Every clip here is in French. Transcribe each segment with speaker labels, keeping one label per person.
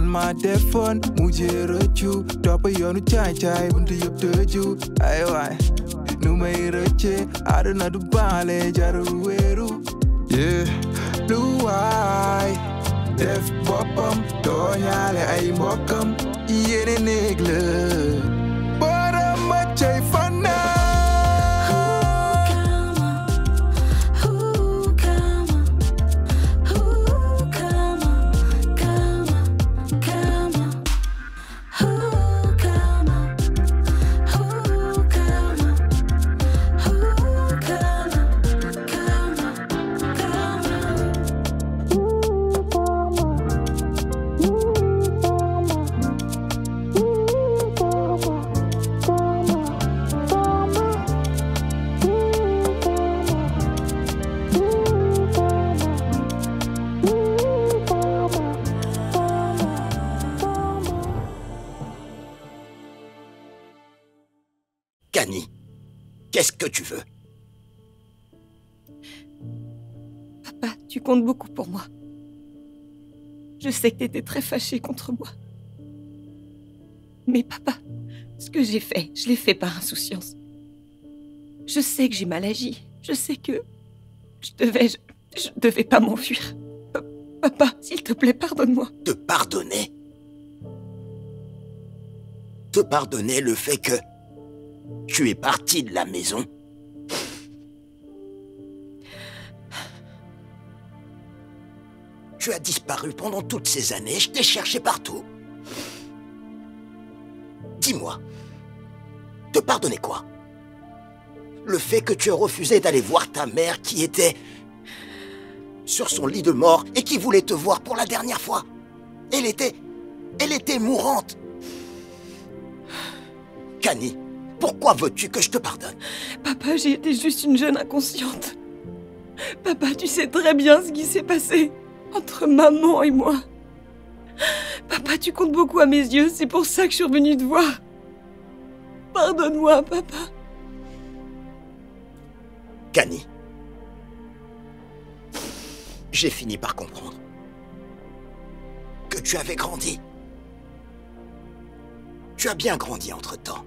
Speaker 1: ma defoon mujjee rëccu topp yoonu caay-caay buntu yëpp tëju ay waay nu may rëcce àdduna du baale jarul wéeru lu waay def boppam tooñaale ay mbokkam yéene néeg la borom ma cay fanaa
Speaker 2: Kani, qu'est-ce que tu veux?
Speaker 3: Papa, tu comptes beaucoup pour moi. Je sais que t'étais très fâché contre moi. Mais papa, ce que j'ai fait, je l'ai fait par insouciance. Je sais que j'ai mal agi. Je sais que je devais pas m'enfuir. Papa, s'il te plaît, pardonne-moi.
Speaker 2: Te pardonner? Te pardonner le fait que tu es parti de la maison? Tu as disparu pendant toutes ces années, je t'ai cherché partout. Dis-moi, te pardonner quoi? Le fait que tu aies refusé d'aller voir ta mère qui était sur son lit de mort et qui voulait te voir pour la dernière fois. Elle était mourante. Kani, pourquoi veux-tu que je te pardonne?
Speaker 3: Papa, j'ai été juste une jeune inconsciente. Papa, tu sais très bien ce qui s'est passé entre maman et moi. Papa, tu comptes beaucoup à mes yeux, c'est pour ça que je suis revenue te voir. Pardonne-moi, papa.
Speaker 2: Kani, j'ai fini par comprendre que tu avais grandi. Tu as bien grandi entre-temps.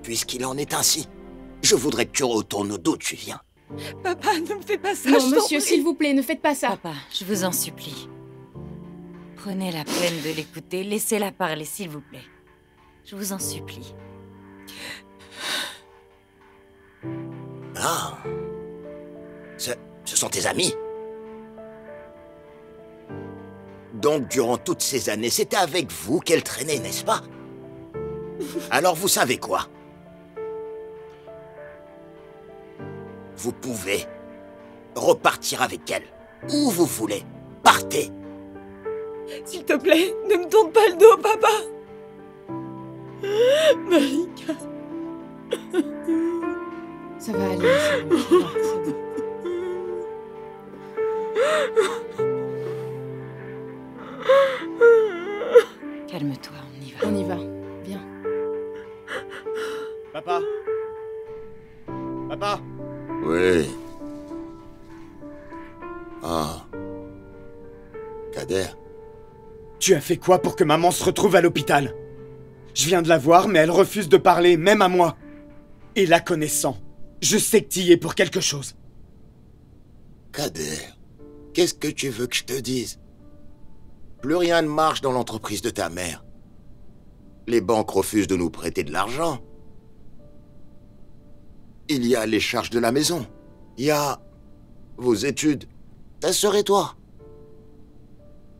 Speaker 2: Puisqu'il en est ainsi, je voudrais que tu retournes d'où tu viens.
Speaker 3: Papa, ne me fais pas ça.
Speaker 4: Non, monsieur, s'il vous plaît, ne faites pas ça.
Speaker 5: Papa, je vous en supplie. Prenez la peine de l'écouter, laissez-la parler, s'il vous plaît. Je vous en supplie.
Speaker 2: Ah, ce sont tes amis? Donc, durant toutes ces années, c'était avec vous qu'elle traînait, n'est-ce pas? Alors, vous savez quoi? Vous pouvez repartir avec elle. Où vous voulez. Partez.
Speaker 3: S'il te plaît, ne me tourne pas le dos, papa. Malika.
Speaker 4: Ça va aller, c'est bon. C'est bon.
Speaker 5: Calme-toi, on y va.
Speaker 4: On y va. Viens.
Speaker 6: Papa? Papa?
Speaker 2: Oui. Ah. Kader.
Speaker 6: Tu as fait quoi pour que maman se retrouve à l'hôpital? Je viens de la voir, mais elle refuse de parler, même à moi. Et la connaissant, je sais que tu y es pour quelque chose.
Speaker 2: Kader, qu'est-ce que tu veux que je te dise? Plus rien ne marche dans l'entreprise de ta mère. Les banques refusent de nous prêter de l'argent. Il y a les charges de la maison. Il y a vos études, ta sœur et toi.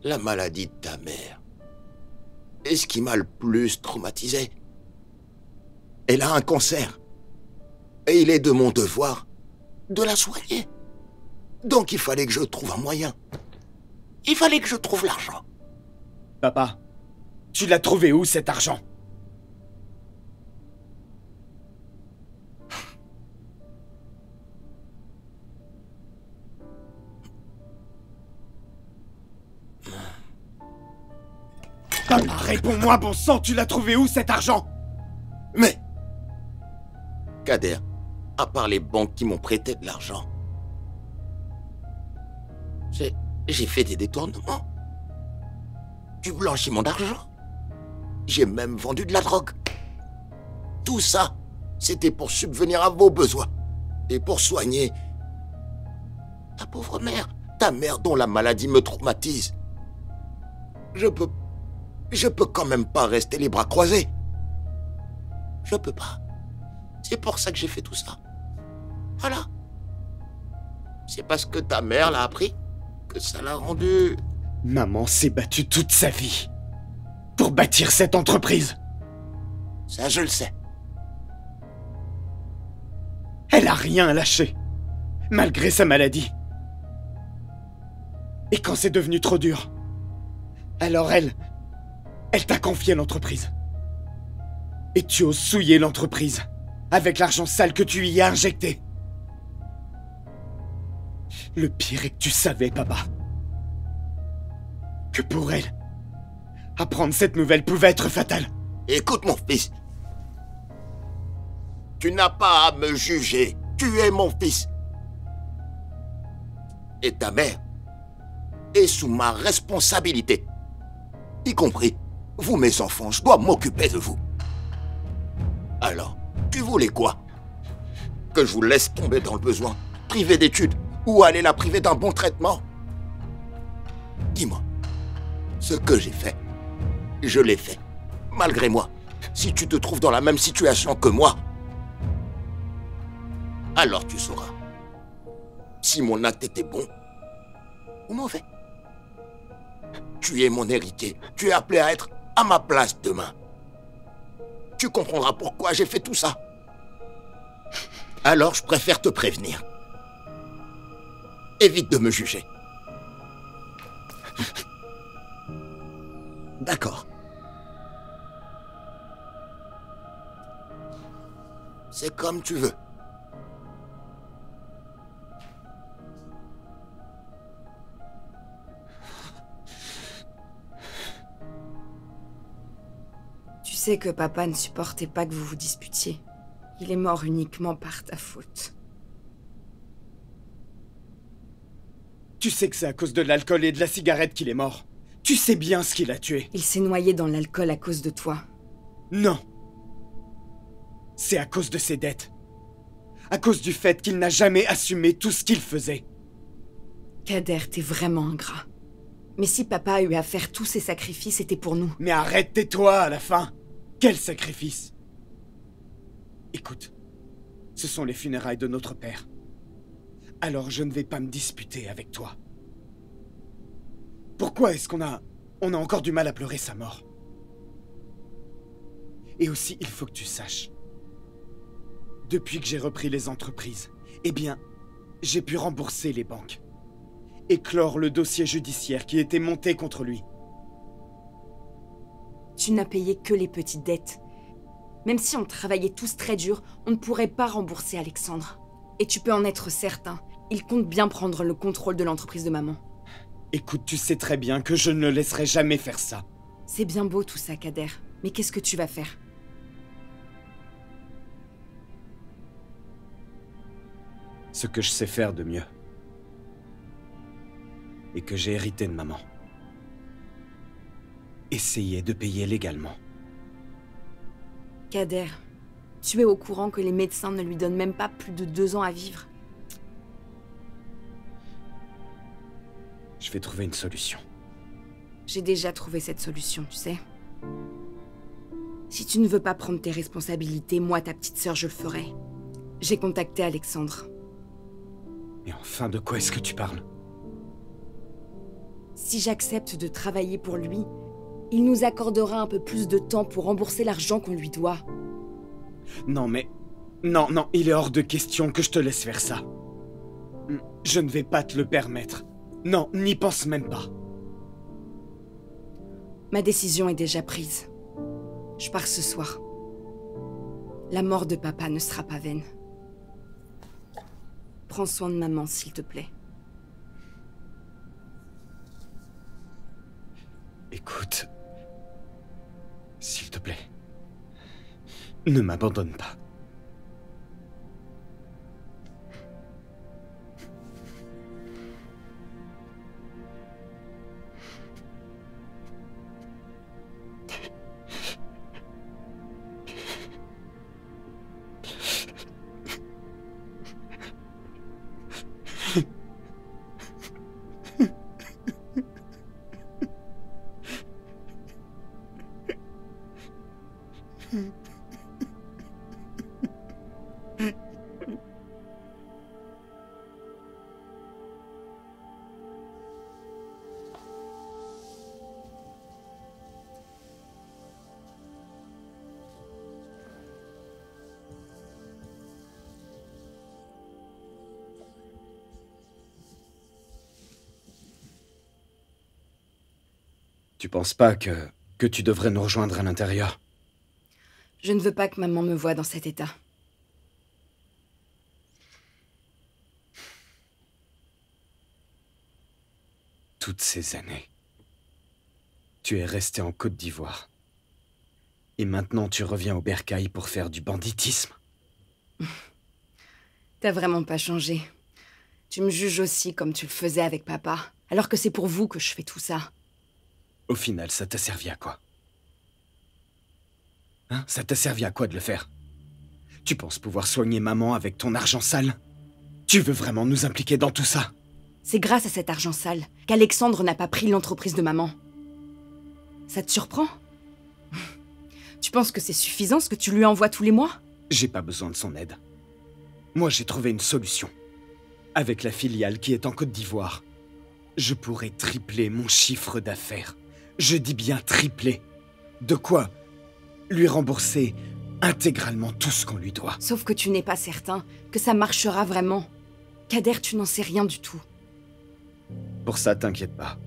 Speaker 2: La maladie de ta mère. Et ce qui m'a le plus traumatisé, elle a un cancer. Et il est de mon devoir de la soigner. Donc il fallait que je trouve un moyen. Il fallait que je trouve l'argent.
Speaker 6: Papa, tu l'as trouvé où cet argent? Papa, réponds-moi, bon sang, tu l'as trouvé où cet argent?
Speaker 2: Mais, Kader, à part les banques qui m'ont prêté de l'argent, j'ai fait des détournements. du blanchiment d'argent. J'ai même vendu de la drogue. Tout ça, c'était pour subvenir à vos besoins. Et pour soigner ta pauvre mère. Ta mère dont la maladie me traumatise. Je peux quand même pas rester les bras croisés. Je peux pas. C'est pour ça que j'ai fait tout ça. Voilà. C'est parce que ta mère l'a appris que ça l'a rendu...
Speaker 6: Maman s'est battue toute sa vie pour bâtir cette entreprise.
Speaker 2: Ça, je le sais.
Speaker 6: Elle a rien lâché, malgré sa maladie. Et quand c'est devenu trop dur, alors elle t'a confié l'entreprise. Et tu oses souiller l'entreprise avec l'argent sale que tu y as injecté. Le pire est que tu savais, papa, que pour elle, apprendre cette nouvelle pouvait être fatal.
Speaker 2: Écoute, mon fils. Tu n'as pas à me juger. Tu es mon fils. Et ta mère est sous ma responsabilité. Y compris, vous mes enfants, je dois m'occuper de vous. Alors, tu voulais quoi? Que je vous laisse tomber dans le besoin, priver d'études, ou aller la priver d'un bon traitement? Dis-moi, ce que j'ai fait, je l'ai fait, malgré moi. Si tu te trouves dans la même situation que moi, alors tu sauras si mon acte était bon ou mauvais. Tu es mon héritier. Tu es appelé à être à ma place demain. Tu comprendras pourquoi j'ai fait tout ça. Alors je préfère te prévenir. Évite de me juger. D'accord. C'est comme tu veux.
Speaker 3: Tu sais que papa ne supportait pas que vous vous disputiez. Il est mort uniquement par ta faute.
Speaker 6: Tu sais que c'est à cause de l'alcool et de la cigarette qu'il est mort. Tu sais bien ce qui l'a tué.
Speaker 3: Il s'est noyé dans l'alcool à cause de toi.
Speaker 6: Non. C'est à cause de ses dettes. À cause du fait qu'il n'a jamais assumé tout ce qu'il faisait.
Speaker 3: Kader, t'es vraiment ingrat. Mais si papa a eu à faire tous ces sacrifices, c'était pour nous.
Speaker 6: Mais arrête, tais-toi à la fin. Quel sacrifice! Écoute, ce sont les funérailles de notre père. Alors je ne vais pas me disputer avec toi. Pourquoi est-ce qu'on a encore du mal à pleurer sa mort? Et aussi, il faut que tu saches. Depuis que j'ai repris les entreprises, eh bien, j'ai pu rembourser les banques. Et clore le dossier judiciaire qui était monté contre lui.
Speaker 3: Tu n'as payé que les petites dettes. Même si on travaillait tous très dur, on ne pourrait pas rembourser Alexandre. Et tu peux en être certain, il compte bien prendre le contrôle de l'entreprise de maman.
Speaker 6: Écoute, tu sais très bien que je ne le laisserai jamais faire ça.
Speaker 3: C'est bien beau tout ça, Kader. Mais qu'est-ce que tu vas faire?
Speaker 6: Ce que je sais faire de mieux. Et que j'ai hérité de maman. Essayer de payer légalement.
Speaker 3: Kader, tu es au courant que les médecins ne lui donnent même pas plus de 2 ans à vivre?
Speaker 6: Je vais trouver une solution.
Speaker 3: J'ai déjà trouvé cette solution, tu sais. Si tu ne veux pas prendre tes responsabilités, moi, ta petite sœur, je le ferai. J'ai contacté Alexandre.
Speaker 6: Mais enfin, de quoi est-ce que tu parles?
Speaker 3: Si j'accepte de travailler pour lui, il nous accordera un peu plus de temps pour rembourser l'argent qu'on lui doit.
Speaker 6: Non, mais... Non, il est hors de question que je te laisse faire ça. Je ne vais pas te le permettre. Non, n'y pense même pas.
Speaker 3: Ma décision est déjà prise. Je pars ce soir. La mort de papa ne sera pas vaine. Prends soin de maman, s'il te plaît.
Speaker 6: Écoute... S'il te plaît... Ne m'abandonne pas. Tu penses pas que tu devrais nous rejoindre à l'intérieur?
Speaker 4: Je ne veux pas que maman me voie dans cet état.
Speaker 6: Toutes ces années, tu es resté en Côte d'Ivoire. Et maintenant tu reviens au bercail pour faire du banditisme.
Speaker 4: T'as vraiment pas changé. Tu me juges aussi comme tu le faisais avec papa, alors que c'est pour vous que je fais tout ça.
Speaker 6: Au final, ça t'a servi à quoi? Hein? Ça t'a servi à quoi de le faire? Tu penses pouvoir soigner maman avec ton argent sale? Tu veux vraiment nous impliquer dans tout ça?
Speaker 4: C'est grâce à cet argent sale qu'Alexandre n'a pas pris l'entreprise de maman. Ça te surprend? Tu penses que c'est suffisant ce que tu lui envoies tous les mois?
Speaker 6: J'ai pas besoin de son aide. Moi, j'ai trouvé une solution. Avec la filiale qui est en Côte d'Ivoire, je pourrais tripler mon chiffre d'affaires. Je dis bien tripler. De quoi lui rembourser intégralement tout ce qu'on lui doit.
Speaker 4: Sauf que tu n'es pas certain que ça marchera vraiment. Kader, tu n'en sais rien du tout.
Speaker 6: Pour ça, t'inquiète pas.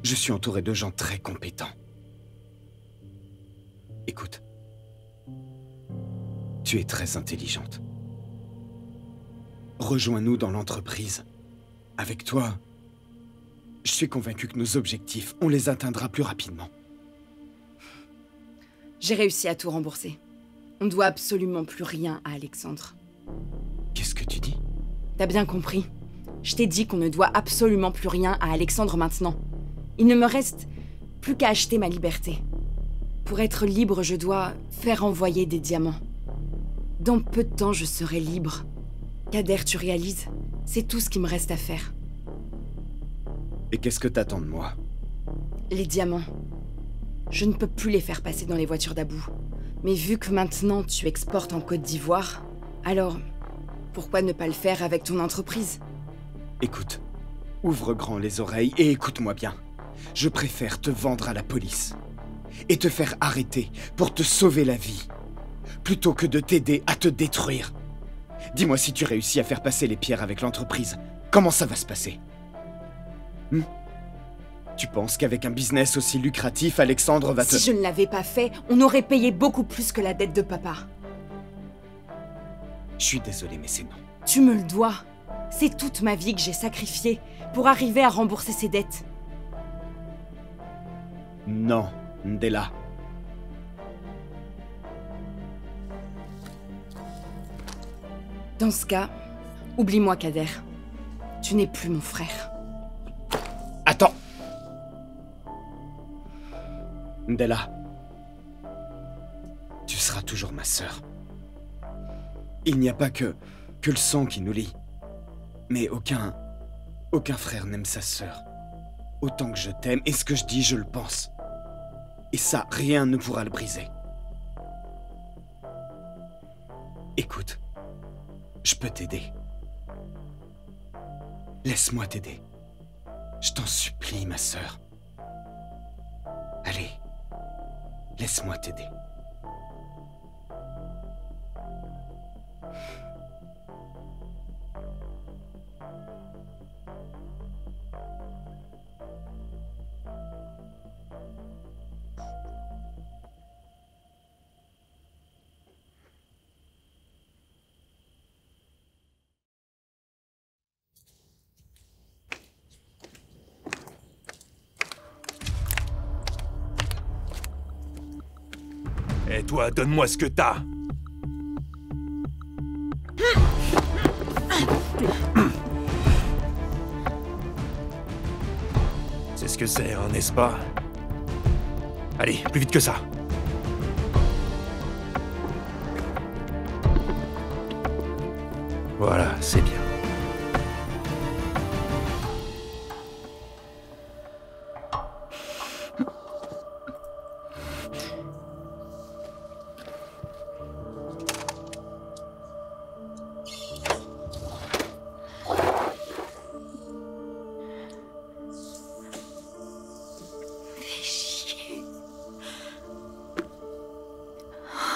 Speaker 6: Je suis entouré de gens très compétents. Écoute. Tu es très intelligente. Rejoins-nous dans l'entreprise. Avec toi, je suis convaincu que nos objectifs, on les atteindra plus rapidement.
Speaker 4: J'ai réussi à tout rembourser. On ne doit absolument plus rien à Alexandre.
Speaker 6: Qu'est-ce que tu dis?
Speaker 4: T'as bien compris. Je t'ai dit qu'on ne doit absolument plus rien à Alexandre maintenant. Il ne me reste plus qu'à acheter ma liberté. Pour être libre, je dois faire envoyer des diamants. Dans peu de temps, je serai libre. Kader, tu réalises? C'est tout ce qui me reste à faire.
Speaker 6: Et qu'est-ce que t'attends de moi?
Speaker 4: Les diamants. Je ne peux plus les faire passer dans les voitures d'Abou. Mais vu que maintenant tu exportes en Côte d'Ivoire, alors pourquoi ne pas le faire avec ton entreprise?
Speaker 6: Écoute, ouvre grand les oreilles et écoute-moi bien. Je préfère te vendre à la police et te faire arrêter pour te sauver la vie, plutôt que de t'aider à te détruire. Dis-moi si tu réussis à faire passer les pierres avec l'entreprise, comment ça va se passer? Tu penses qu'avec un business aussi lucratif, Alexandre va te...
Speaker 4: Si je ne l'avais pas fait, on aurait payé beaucoup plus que la dette de papa.
Speaker 6: Je suis désolé, mais c'est non.
Speaker 4: Tu me le dois. C'est toute ma vie que j'ai sacrifiée pour arriver à rembourser ses dettes.
Speaker 6: Non, Ndella.
Speaker 4: Dans ce cas, oublie-moi, Kader. Tu n'es plus mon frère.
Speaker 6: Attends! Ndella. Tu seras toujours ma sœur. Il n'y a pas que le sang qui nous lie. Mais aucun frère n'aime sa sœur. Autant que je t'aime, et ce que je dis, je le pense. Et ça, rien ne pourra le briser. Écoute, je peux t'aider. Laisse-moi t'aider. Je t'en supplie, ma sœur. Allez, laisse-moi t'aider.
Speaker 7: Et toi, donne-moi ce que t'as. C'est ce que c'est, hein, n'est-ce pas? Allez, plus vite que ça. Voilà, c'est bien.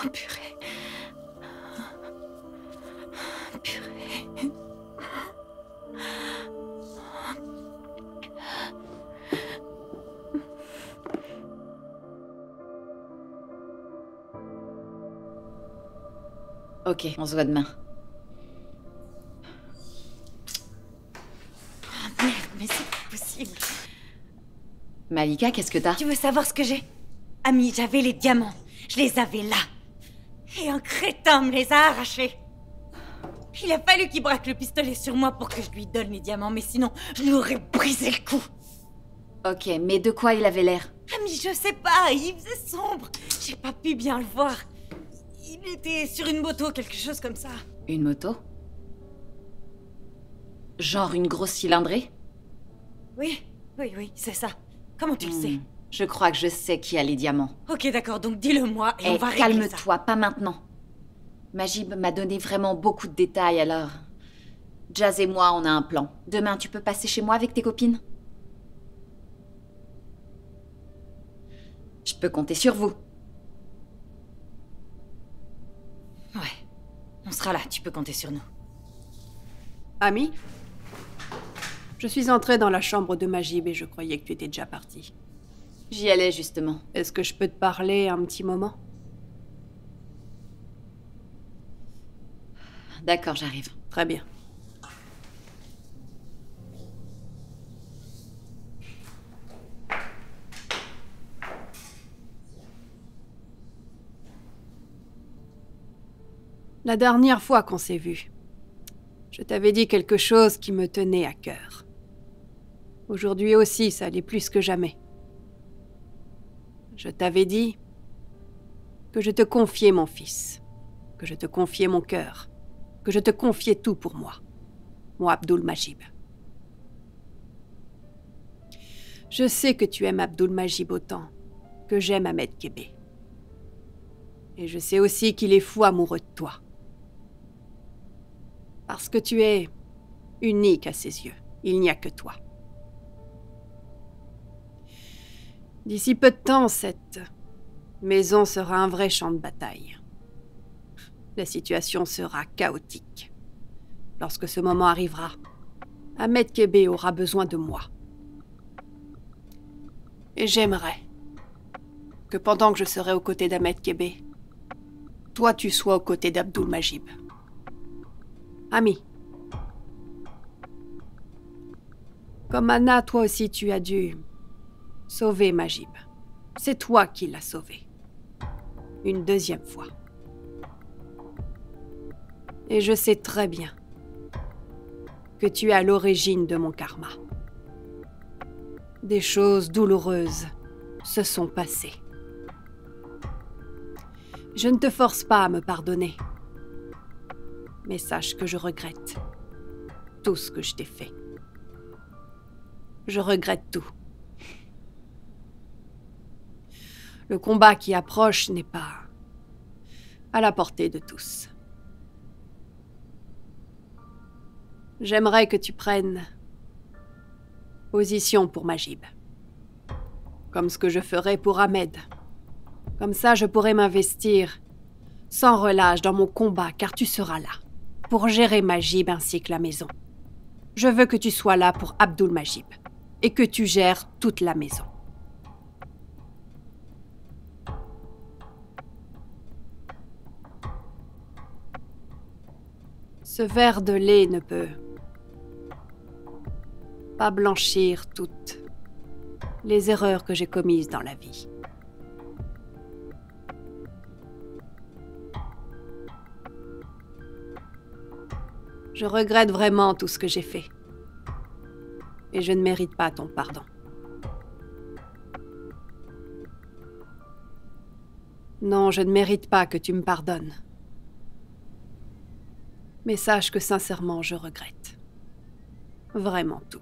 Speaker 5: Oh, purée. Purée.
Speaker 4: Ok, on se voit demain.
Speaker 5: Oh, merde, mais c'est pas possible.
Speaker 4: Malika, qu'est-ce que t'as?
Speaker 5: Tu veux savoir ce que j'ai? Ami, j'avais les diamants. Je les avais là. Et un crétin me les a arrachés. Il a fallu qu'il braque le pistolet sur moi pour que je lui donne les diamants, mais sinon, je lui aurais brisé le cou.
Speaker 4: Ok, mais de quoi il avait l'air?
Speaker 5: Ami, je sais pas, il faisait sombre. J'ai pas pu bien le voir. Il était sur une moto, quelque chose comme ça.
Speaker 4: Une moto? Genre une grosse cylindrée?
Speaker 5: Oui, c'est ça. Comment tu le sais?
Speaker 4: Je crois que je sais qui a les diamants.
Speaker 5: Ok, d'accord, donc dis-le-moi et on va régler ça.
Speaker 4: Calme-toi, pas maintenant. Majib m'a donné vraiment beaucoup de détails, alors... Jazz et moi, on a un plan. Demain, tu peux passer chez moi avec tes copines? Je peux compter sur vous.
Speaker 5: Ouais, on sera là, tu peux compter sur nous.
Speaker 8: Ami, je suis entrée dans la chambre de Majib et je croyais que tu étais déjà parti.
Speaker 4: J'y allais, justement.
Speaker 8: Est-ce que je peux te parler un petit moment?
Speaker 4: D'accord, j'arrive.
Speaker 8: Très bien. La dernière fois qu'on s'est vus, je t'avais dit quelque chose qui me tenait à cœur. Aujourd'hui aussi, ça l'est plus que jamais. Je t'avais dit que je te confiais mon fils, que je te confiais mon cœur, que je te confiais tout pour moi, Abdul Majib. Je sais que tu aimes Abdul Majib autant que j'aime Ahmed Kébé. Et je sais aussi qu'il est fou amoureux de toi. Parce que tu es unique à ses yeux. Il n'y a que toi. D'ici peu de temps, cette maison sera un vrai champ de bataille. La situation sera chaotique. Lorsque ce moment arrivera, Ahmed Kébé aura besoin de moi. Et j'aimerais que pendant que je serai aux côtés d'Ahmed Kébé, toi tu sois aux côtés d'Abdul Majib. Ami, comme Anna, toi aussi tu as dû sauver Majib. C'est toi qui l'as sauvé. Une deuxième fois. Et je sais très bien que tu es à l'origine de mon karma. Des choses douloureuses se sont passées. Je ne te force pas à me pardonner. Mais sache que je regrette tout ce que je t'ai fait. Je regrette tout. Le combat qui approche n'est pas à la portée de tous. J'aimerais que tu prennes position pour Majib. Comme ce que je ferais pour Ahmed. Comme ça, je pourrais m'investir sans relâche dans mon combat, car tu seras là pour gérer Majib ainsi que la maison. Je veux que tu sois là pour Abdul Majib et que tu gères toute la maison. Ce verre de lait ne peut pas blanchir toutes les erreurs que j'ai commises dans la vie. Je regrette vraiment tout ce que j'ai fait. Et je ne mérite pas ton pardon. Non, je ne mérite pas que tu me pardonnes. Mais sache que sincèrement, je regrette. Vraiment tout.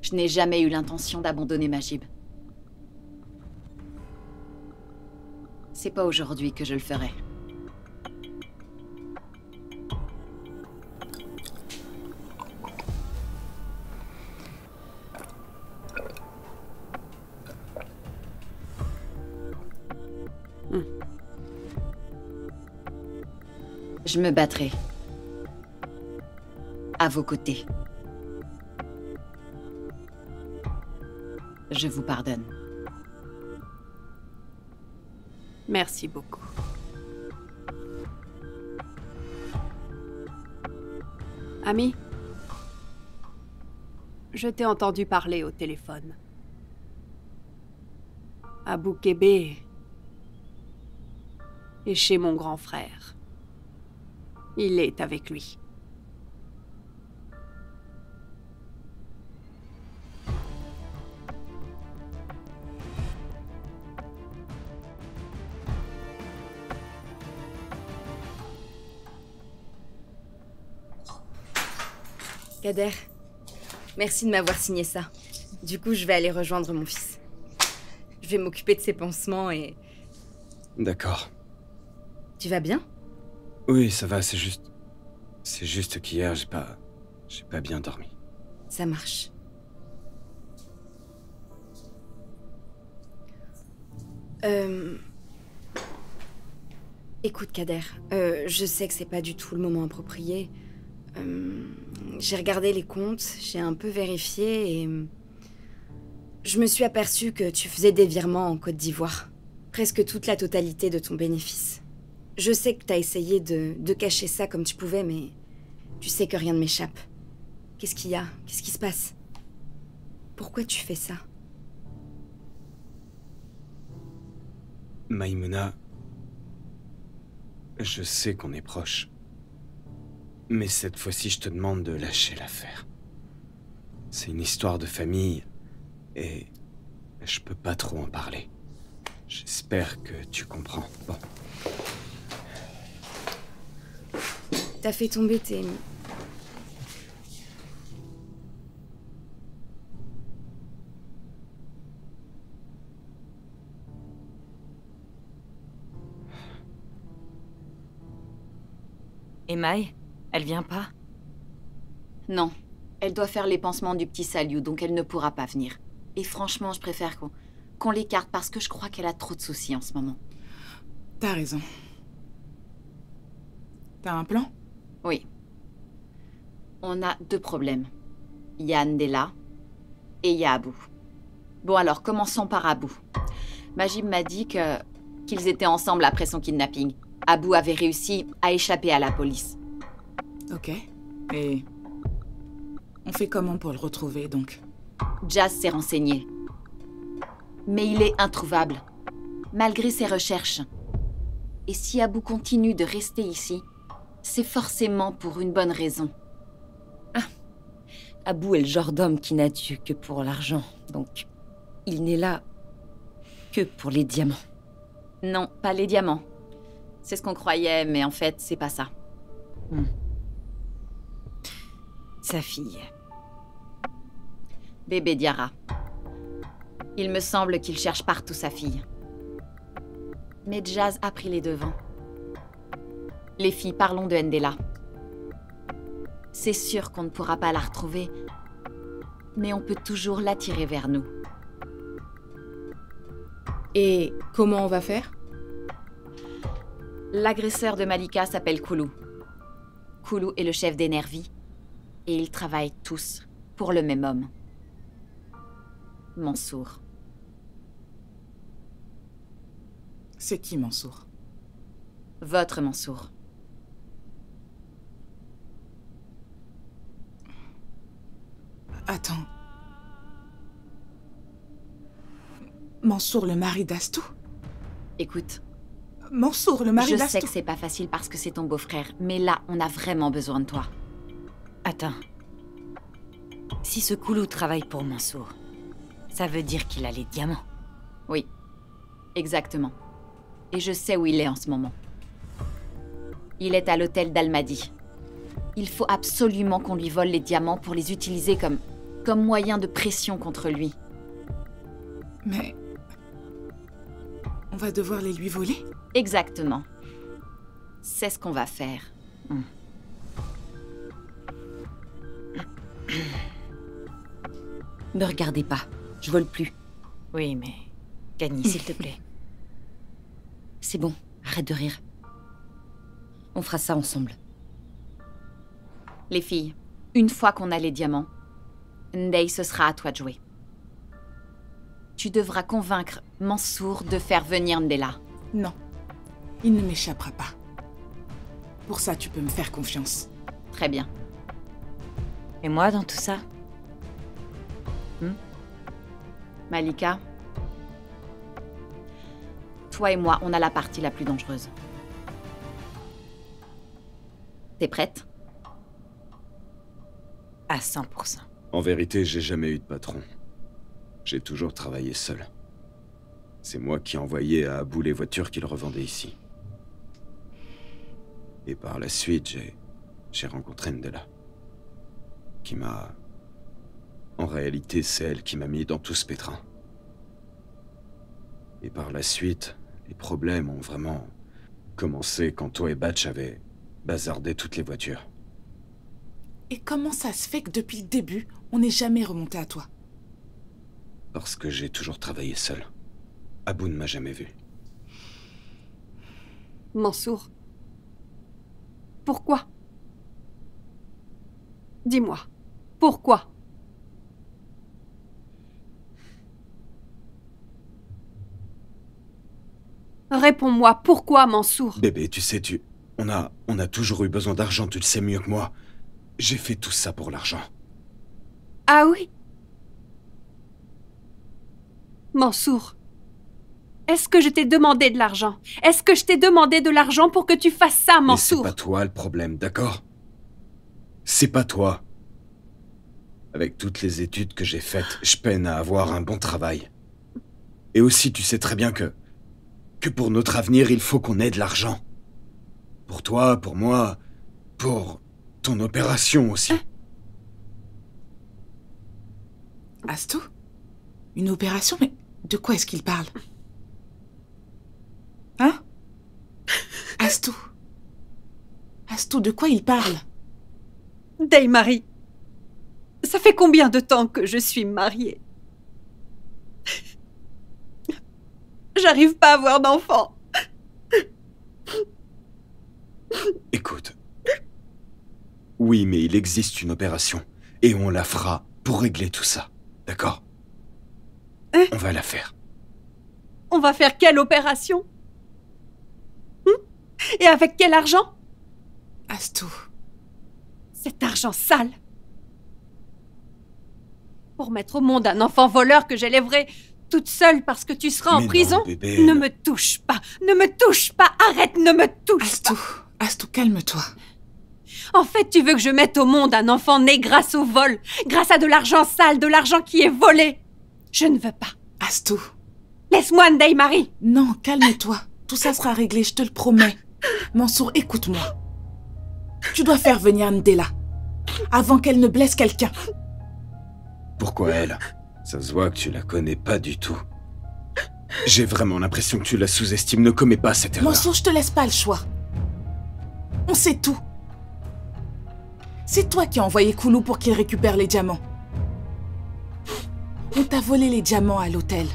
Speaker 4: Je n'ai jamais eu l'intention d'abandonner Majib. C'est pas aujourd'hui que je le ferai. Je me battrai. À vos côtés. Je vous pardonne.
Speaker 8: Merci beaucoup. Ami, je t'ai entendu parler au téléphone. Abou Kébé est chez mon grand frère. Il est avec lui.
Speaker 4: Kader, merci de m'avoir signé ça. Du coup, je vais aller rejoindre mon fils. Je vais m'occuper de ses pansements et...
Speaker 9: D'accord.
Speaker 4: Tu vas bien?
Speaker 9: Oui, ça va, c'est juste... C'est juste qu'hier, j'ai pas bien dormi.
Speaker 4: Ça marche. Écoute, Kader, je sais que c'est pas du tout le moment approprié. J'ai regardé les comptes, j'ai un peu vérifié et... Je me suis aperçue que tu faisais des virements en Côte d'Ivoire. Presque toute la totalité de ton bénéfice. Je sais que t'as essayé de cacher ça comme tu pouvais, mais... Tu sais que rien ne m'échappe. Qu'est-ce qu'il y a? Qu'est-ce qui se passe? Pourquoi tu fais ça?
Speaker 9: Maïmouna, je sais qu'on est proches. Mais cette fois-ci, je te demande de lâcher l'affaire. C'est une histoire de famille, et je peux pas trop en parler. J'espère que tu comprends. Bon.
Speaker 4: T'as fait tomber tes...
Speaker 5: Et Maï, elle vient pas?
Speaker 4: Non. Elle doit faire les pansements du petit Saliou, donc elle ne pourra pas venir. Et franchement, je préfère qu'on l'écarte parce que je crois qu'elle a trop de soucis en ce moment.
Speaker 10: T'as raison. T'as un plan?
Speaker 4: Oui. On a deux problèmes. Il y a Ndella et il y a Abou. Bon alors, commençons par Abou. Majib m'a dit qu'ils étaient ensemble après son kidnapping. Abou avait réussi à échapper à la police.
Speaker 10: Ok. Et... on fait comment pour le retrouver, donc?
Speaker 4: Jazz s'est renseigné. Mais il est introuvable, malgré ses recherches. Et si Abou continue de rester ici, c'est forcément pour une bonne raison.
Speaker 5: Ah. Abou est le genre d'homme qui n'a Dieu que pour l'argent, donc il n'est là que pour les diamants.
Speaker 4: Non, pas les diamants. C'est ce qu'on croyait, mais en fait, c'est pas ça.
Speaker 5: Sa fille.
Speaker 4: Bébé Diarra. Il me semble qu'il cherche partout sa fille. Mais Jazz a pris les devants. Les filles, parlons de Ndella. C'est sûr qu'on ne pourra pas la retrouver, mais on peut toujours l'attirer vers nous.
Speaker 10: Et comment on va faire?
Speaker 4: L'agresseur de Malika s'appelle Koulou. Koulou est le chef des Nervis, et ils travaillent tous pour le même homme. Mansour.
Speaker 10: C'est qui, Mansour?
Speaker 4: Votre Mansour.
Speaker 10: Attends. Mansour, le mari d'Astou?
Speaker 4: Écoute.
Speaker 10: Mansour, le mari d'Astou?
Speaker 4: Je sais que c'est pas facile parce que c'est ton beau-frère, mais là, on a vraiment besoin de toi.
Speaker 5: Attends. Si ce Koulou travaille pour Mansour, ça veut dire qu'il a les diamants.
Speaker 4: Oui, exactement. Et je sais où il est en ce moment. Il est à l'hôtel d'Almadi. Il faut absolument qu'on lui vole les diamants pour les utiliser comme comme moyen de pression contre lui.
Speaker 10: Mais... on va devoir les lui voler?
Speaker 4: Exactement. C'est ce qu'on va faire. Me regardez pas, je vole plus.
Speaker 5: Oui, mais... Gagny, s'il te plaît.
Speaker 4: C'est bon, arrête de rire. On fera ça ensemble. Les filles, une fois qu'on a les diamants, Ndei, ce sera à toi de jouer. Tu devras convaincre Mansour de faire venir Ndella.
Speaker 10: Non, il ne m'échappera pas. Pour ça, tu peux me faire confiance.
Speaker 4: Très bien.
Speaker 5: Et moi, dans tout ça?
Speaker 4: Malika, toi et moi, on a la partie la plus dangereuse. T'es prête?
Speaker 5: À 100%.
Speaker 9: En vérité, j'ai jamais eu de patron. J'ai toujours travaillé seul. C'est moi qui envoyais à Abou les voitures qu'il revendait ici. Et par la suite, j'ai rencontré Ndella. Qui m'a... En réalité, c'est elle qui m'a mis dans tout ce pétrin. Et par la suite, les problèmes ont vraiment commencé quand toi et Batch avaient bazardé toutes les voitures.
Speaker 10: Et comment ça se fait que depuis le début, on n'est jamais remonté à toi?
Speaker 9: Parce que j'ai toujours travaillé seul. Abou ne m'a jamais vu.
Speaker 8: Mansour. Pourquoi? Dis-moi. Pourquoi? Réponds-moi, pourquoi, Mansour?
Speaker 9: Bébé, tu sais, on a toujours eu besoin d'argent, tu le sais mieux que moi. J'ai fait tout ça pour l'argent.
Speaker 8: Ah oui? Mansour, est-ce que je t'ai demandé de l'argent? Est-ce que je t'ai demandé de l'argent pour que tu fasses ça, Mansour?
Speaker 9: Mais c'est pas toi le problème, d'accord? C'est pas toi. Avec toutes les études que j'ai faites, je peine à avoir un bon travail. Et aussi, tu sais très bien que pour notre avenir, il faut qu'on ait de l'argent. Pour toi, pour moi, pour ton opération aussi.
Speaker 10: Astou? Une opération? Mais de quoi est-ce qu'il parle? Hein? Astou? Astou, de quoi il parle?
Speaker 8: Ndei-Marie, ça fait combien de temps que je suis mariée? J'arrive pas à avoir d'enfant.
Speaker 9: Écoute. Oui, mais il existe une opération. Et on la fera pour régler tout ça. D'accord? On va la faire.
Speaker 8: On va faire quelle opération? Et avec quel argent?
Speaker 10: Astou.
Speaker 8: Cet argent sale. Pour mettre au monde un enfant voleur que j'élèverai toute seule parce que tu seras en prison?
Speaker 9: Non, bébé,
Speaker 8: ne me touche pas. Ne me touche pas. Arrête, ne me touche pas.
Speaker 10: Astou, calme-toi.
Speaker 8: En fait, tu veux que je mette au monde un enfant né grâce au vol, grâce à de l'argent sale, de l'argent qui est volé. Je ne veux pas.
Speaker 10: Astou.
Speaker 8: Laisse-moi, Ndei-Marie.
Speaker 10: Non, calme-toi. Tout ça sera réglé, je te le promets. Mansour, écoute-moi. Tu dois faire venir Ndella, avant qu'elle ne blesse quelqu'un.
Speaker 9: Pourquoi elle? Ça se voit que tu la connais pas du tout. J'ai vraiment l'impression que tu la sous-estimes. Ne commets pas cette erreur.
Speaker 10: Mansour, je te laisse pas le choix. On sait tout. C'est toi qui as envoyé Koulou pour qu'il récupère les diamants. On t'a volé les diamants à l'hôtel.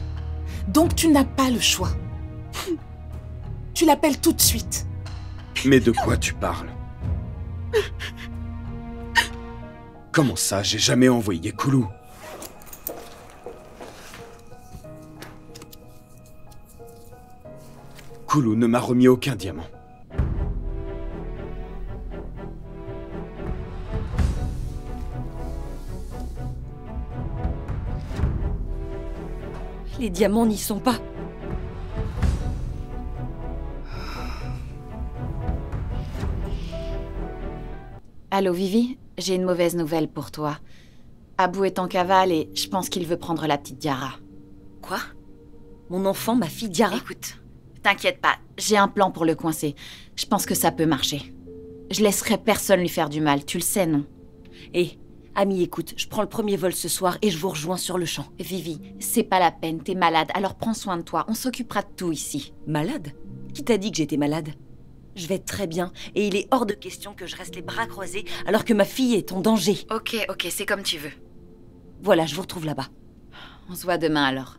Speaker 10: Donc tu n'as pas le choix. Tu l'appelles tout de suite.
Speaker 9: Mais de quoi tu parles? Comment ça, j'ai jamais envoyé Koulou? Koulou ne m'a remis aucun diamant.
Speaker 4: Les diamants n'y sont pas. Allô, Vivi? J'ai une mauvaise nouvelle pour toi. Abou est en cavale et je pense qu'il veut prendre la petite Diarra. Quoi? Mon enfant, ma fille Diarra? Écoute, t'inquiète pas, j'ai un plan pour le coincer. Je pense que ça peut marcher. Je laisserai personne lui faire du mal, tu le sais, non? Et
Speaker 5: Ami, écoute, je prends le premier vol ce soir et je vous rejoins sur le champ. Vivi, c'est pas la peine, t'es malade, alors prends soin de toi, on s'occupera de tout ici.
Speaker 3: Malade? Qui t'a dit que j'étais malade?
Speaker 5: Je vais très bien, et il est hors de question que je reste les bras croisés alors que ma fille est en danger.
Speaker 4: Ok, c'est comme tu veux.
Speaker 5: Voilà, je vous retrouve là-bas.
Speaker 4: On se voit demain alors.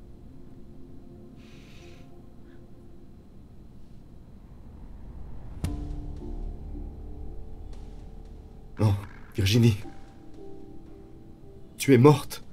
Speaker 11: Non, Virginie. Tu es morte.